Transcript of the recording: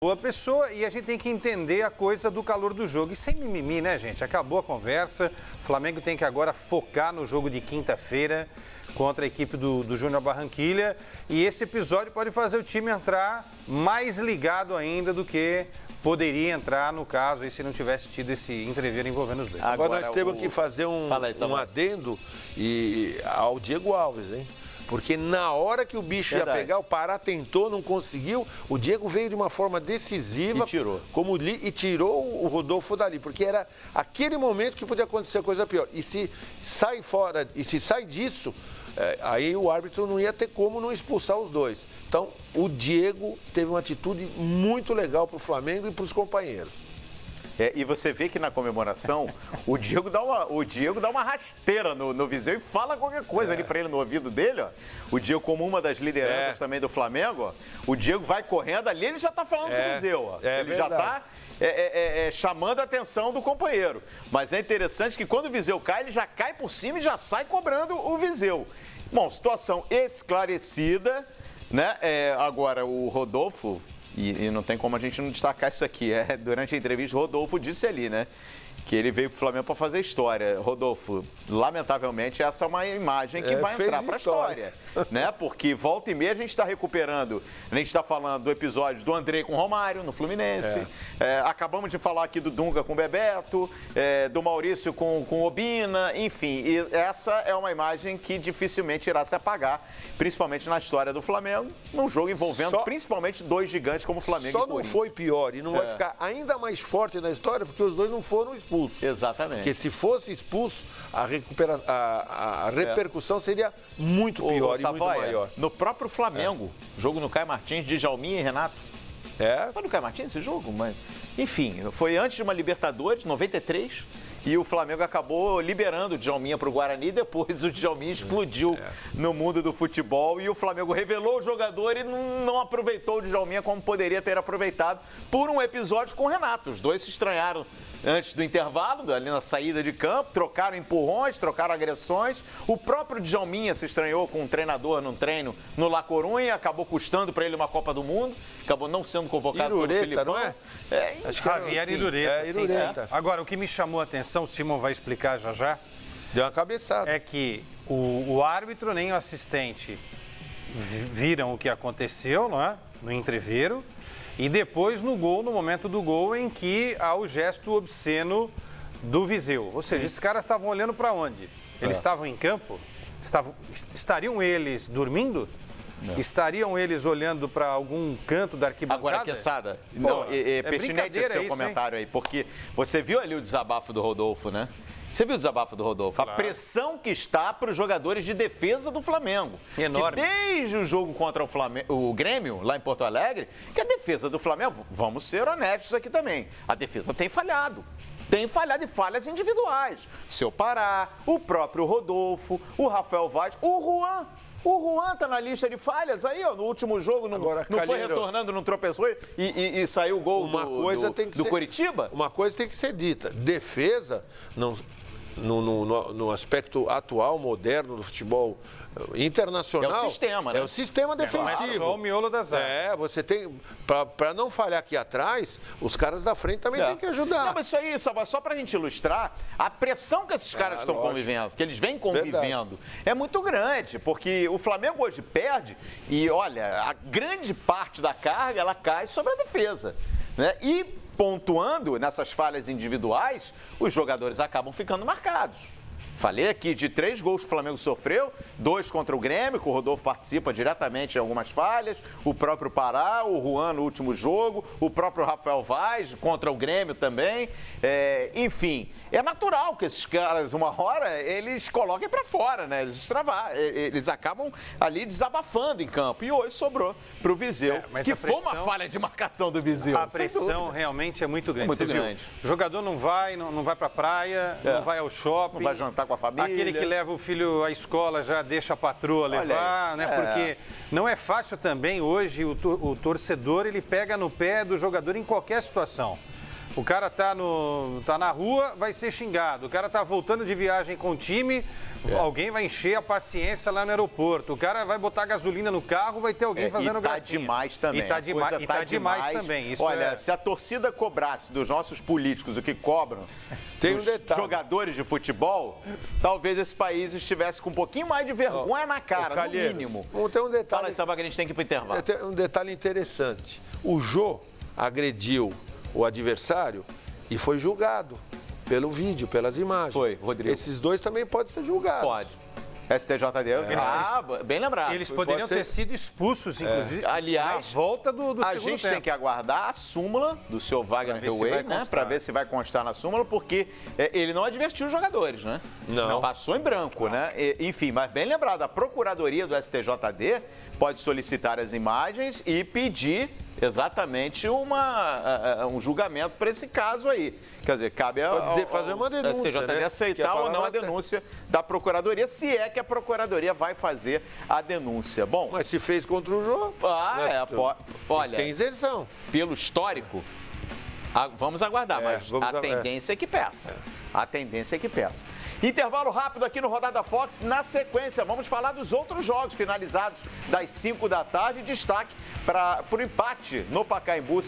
boa pessoa e a gente tem que entender a coisa do calor do jogo. E sem mimimi, né, gente? Acabou a conversa. O Flamengo tem que agora focar no jogo de quinta-feira contra a equipe do Júnior Barranquilla. E esse episódio pode fazer o time entrar mais ligado ainda do que poderia entrar no caso, e se não tivesse tido esse entrever envolvendo os dois. Agora nós temos que fazer um adendo ao Diego Alves, hein? Porque na hora que o bicho ia pegar, o Pará tentou, não conseguiu. O Diego veio de uma forma decisiva. E tirou o Rodolfo dali. Porque era aquele momento que podia acontecer coisa pior. E se sai fora, e se sai disso, aí o árbitro não ia ter como não expulsar os dois. Então, o Diego teve uma atitude muito legal para o Flamengo e para os companheiros. E você vê que na comemoração, o Diego dá uma rasteira no Viseu e fala qualquer coisa ali para ele no ouvido dele, ó. O Diego, como uma das lideranças também do Flamengo, ó, o Diego vai correndo ali, ele já tá falando com o Viseu, ó. Ele já tá chamando a atenção do companheiro. Mas é interessante que quando o Viseu cai, ele já cai por cima e já sai cobrando o Viseu. Bom, situação esclarecida, né? Agora, o Rodolfo... E não tem como a gente não destacar isso aqui. Durante a entrevista, o Rodolfo disse ali, né? Que ele veio para o Flamengo para fazer história. Rodolfo, lamentavelmente, essa é uma imagem que vai entrar para a história. Né? Porque volta e meia a gente está recuperando. A gente está falando do episódio do André com o Romário, no Fluminense. Acabamos de falar aqui do Dunga com o Bebeto, do Maurício com o Obina. Enfim, essa é uma imagem que dificilmente irá se apagar, principalmente na história do Flamengo, num jogo envolvendo principalmente dois gigantes como o Flamengo e Corinthians. Só não foi pior e não vai ficar ainda mais forte na história porque os dois não foram expulsos. Exatamente. Porque se fosse expulso, a repercussão seria muito pior e muito maior. No próprio Flamengo, jogo no Caio Martins, Djalminha e Renato. Foi no Caio Martins esse jogo? Mas, enfim, foi antes de uma Libertadores, 93, e o Flamengo acabou liberando o Djalminha para o Guarani, depois o Djalminha explodiu no mundo do futebol e o Flamengo revelou o jogador e não aproveitou o Djalminha como poderia ter aproveitado por um episódio com o Renato. Os dois se estranharam antes do intervalo, ali na saída de campo, trocaram empurrões, trocaram agressões. O próprio Djalminha se estranhou com um treinador num treino no La Corunha, acabou custando para ele uma Copa do Mundo, acabou não sendo convocado pelo Filipão. Não é? Acho que Javier Irureta. Agora, o que me chamou a atenção, o Simon vai explicar já, deu uma cabeçada. É que o árbitro nem o assistente viram o que aconteceu, não é? No entreveiro. E depois no gol, no momento do gol, em que há o gesto obsceno do Viseu. Ou seja, esses caras estavam olhando para onde? Eles estavam em campo? Estariam eles dormindo? Não. Estariam eles olhando para algum canto da arquibancada? Agora, Quesada, pertinente esse seu comentário aí, porque você viu ali o desabafo do Rodolfo, né? Você viu o desabafo do Rodolfo? Claro. A pressão que está para os jogadores de defesa do Flamengo. Enorme. Que desde o jogo contra o Grêmio, lá em Porto Alegre, que a defesa do Flamengo, vamos ser honestos aqui também, a defesa tem falhado. Tem falhado em falhas individuais. Seu Pará, o próprio Rodolfo, o Rafael Vaz, o Juan. O Juan tá na lista de falhas aí, ó, no último jogo, não foi retornando, não tropeçou e saiu o gol do Coritiba? Uma coisa tem que ser dita, defesa, no aspecto atual, moderno do futebol internacional... É o sistema, né? É o sistema defensivo. Mas só o miolo da zaga. Você tem... Para não falhar aqui atrás, os caras da frente também têm que ajudar. Não, mas isso aí, só pra gente ilustrar, a pressão que esses caras estão convivendo, que eles vêm convivendo, é muito grande, porque o Flamengo hoje perde e, olha, a grande parte da carga, ela cai sobre a defesa, né? E pontuando nessas falhas individuais, os jogadores acabam ficando marcados. Falei aqui de 3 gols que o Flamengo sofreu, 2 contra o Grêmio, que o Rodolfo participa diretamente em algumas falhas, o próprio Pará, o Juan no último jogo, o próprio Rafael Vaz contra o Grêmio também. Enfim, é natural que esses caras, uma hora, eles coloquem para fora, né? Eles acabam ali desabafando em campo. E hoje sobrou para o Viseu, que foi uma falha de marcação do Viseu. A pressão realmente é muito grande. Muito grande. O jogador não vai para a praia, não vai ao shopping. Não vai jantar com a família. Aquele que leva o filho à escola já deixa a patroa levar, né? Porque não é fácil também hoje o torcedor, ele pega no pé do jogador em qualquer situação. O cara tá na rua, vai ser xingado. O cara tá voltando de viagem com o time, alguém vai encher a paciência lá no aeroporto. O cara vai botar gasolina no carro, vai ter alguém fazendo gracinha. Demais também. E tá demais também. Isso olha, se a torcida cobrasse dos nossos políticos o que cobram dos jogadores de futebol, talvez esse país estivesse com um pouquinho mais de vergonha na cara, no mínimo. Tem um detalhe. Fala aí, Sava, que a gente tem que ir pro intervalo. Tem um detalhe interessante. O Jô agrediu o adversário e foi julgado pelo vídeo, pelas imagens. Foi, Rodrigo. Esses dois também podem ser julgados. Pode. STJD, bem lembrado. Eles poderiam ter sido expulsos, inclusive, aliás, na volta do segundo tempo. A gente tem que aguardar a súmula do seu Wagner Heuwey, né? Para ver se vai constar na súmula, porque ele não advertiu os jogadores, né? Não. Passou em branco, né? Enfim, mas bem lembrado, a Procuradoria do STJD pode solicitar as imagens e pedir exatamente um julgamento para esse caso aí. Quer dizer, cabe ao fazer uma denúncia, STJD aceitar ou não a denúncia da Procuradoria, se é que a Procuradoria vai fazer a denúncia. Bom, mas se fez contra o jogo, olha, tem isenção. Pelo histórico, vamos aguardar, mas a tendência é que peça. A tendência é que peça. Intervalo rápido aqui no Rodada Fox. Na sequência, vamos falar dos outros jogos finalizados das 5 da tarde. Destaque para o empate no Pacaembu.